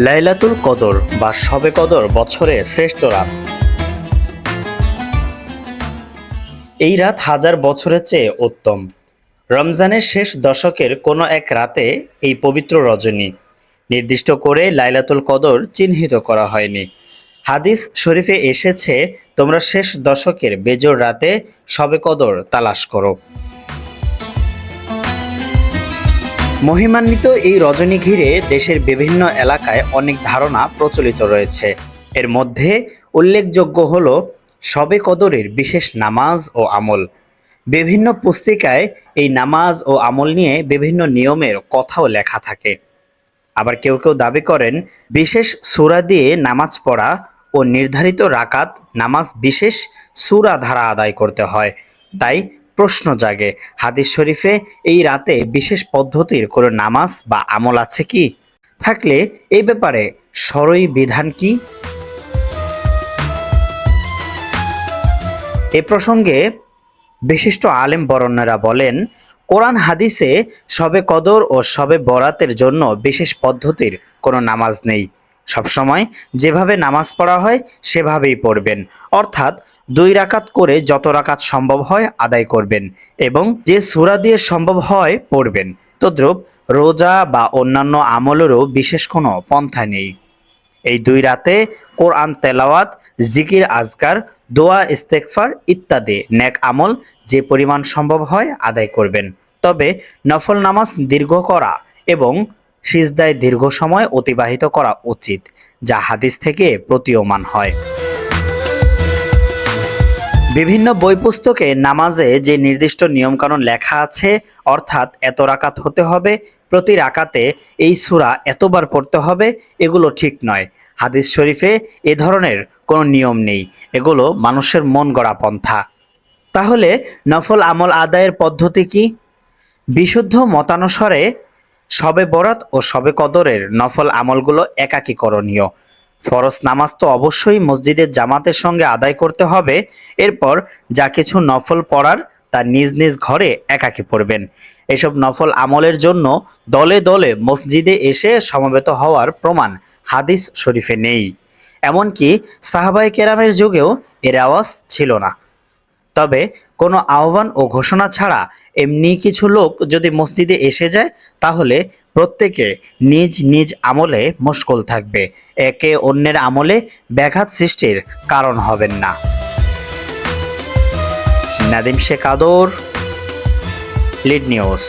লাইলাতুল কদর বা শবে কদর বছরের শ্রেষ্ঠ রাত। এই রাত হাজার বছরের চেয়ে উত্তম। রমজানের শেষ দশকের কোনো এক রাতে এই পবিত্র রজনী নির্দিষ্ট করে লাইলাতুল কদর চিহ্নিত করা হয়নি। হাদিস শরীফে এসেছে, তোমরা শেষ দশকের বেজোড় রাতে শবে কদর তালাশ করো। মহিমান্বিত এই রজনী ঘিরে দেশের বিভিন্ন এলাকায় অনেক ধারণা প্রচলিত রয়েছে। এর মধ্যে উল্লেখযোগ্য হল শবে কদরের বিশেষ নামাজ ও আমল। বিভিন্ন পুস্তিকায় এই নামাজ ও আমল নিয়ে বিভিন্ন নিয়মের কথাও লেখা থাকে। আবার কেউ কেউ দাবি করেন, বিশেষ সূরা দিয়ে নামাজ পড়া ও নির্ধারিত রাকাত নামাজ বিশেষ সূরা ধারা আদায় করতে হয়। তাই প্রশ্ন জাগে, হাদিস শরীফে এই রাতে বিশেষ পদ্ধতির কোনো নামাজ বা আমল আছে কি? থাকলে এই ব্যাপারে শরঈ বিধান কি? এ প্রসঙ্গে বিশিষ্ট আলেম বরেণ্যরা বলেন, কোরআন হাদিসে শবে কদর ও শবে বরাতের জন্য বিশেষ পদ্ধতির কোনো নামাজ নেই। সবসময় যেভাবে নামাজ পড়া হয় সেভাবেই পড়বেন, অর্থাৎ 2 রাকাত করে যত রাকাত সম্ভব হয় আদায় করবেন এবং যে সূরা দিয়ে সম্ভব হয় পড়বেন। তদ্রূপ রোজা বা অন্যান্য আমলেরও বিশেষ কোনো পন্থা নেই। এই 2 রাতে কোরআন তেলাওয়াত, জিকির আজকার, দোয়া ইস্তেগফার ইত্যাদি নেক আমল যে পরিমাণ সম্ভব হয় আদায় করবেন। তবে নফল নামাজ দীর্ঘ করা এবং সিজদায় দীর্ঘ সময় অতিবাহিত করা উচিত, যা হাদিস থেকে প্রতীয়মান হয়। বিভিন্ন বই পুস্তকে নামাজে যে নির্দিষ্ট নিয়মকানুন লেখা আছে, অর্থাৎ এত রাকাত হতে হবে, প্রতি রাকাতে এই সূরা এতবার পড়তে হবে, এগুলো ঠিক নয়। হাদিস শরীফে এ ধরনের কোনো নিয়ম নেই, এগুলো মানুষের মন গড়া পন্থা। তাহলে নফল আমল আদায়ের পদ্ধতি কি? বিশুদ্ধ মতানুসারে শবে বরাত ও শবে কদরের নফল আমলগুলো একাকী করণীয়। ফরজ নামাজ তো অবশ্যই মসজিদের জামাতের সঙ্গে আদায় করতে হবে। এরপর যা কিছু নফল পড়ার তা নিজ নিজ ঘরে একাকী পড়বেন। এসব নফল আমলের জন্য দলে দলে মসজিদে এসে সমবেত হওয়ার প্রমাণ হাদিস শরীফে নেই। এমনকি সাহাবায়ে কেরামের যুগেও এর রেওয়াজ ছিল না। তবে কোনো আহ্বান ও ঘোষণা ছাড়া এমনি কিছু লোক যদি মসজিদে এসে যায়, তাহলে প্রত্যেকে নিজ নিজ আমলে মশগুল থাকবে, একে অন্যের আমলে ব্যাঘাত সৃষ্টির কারণ হবেন না। নাদিম শেখ আদর, লিড নিউজ।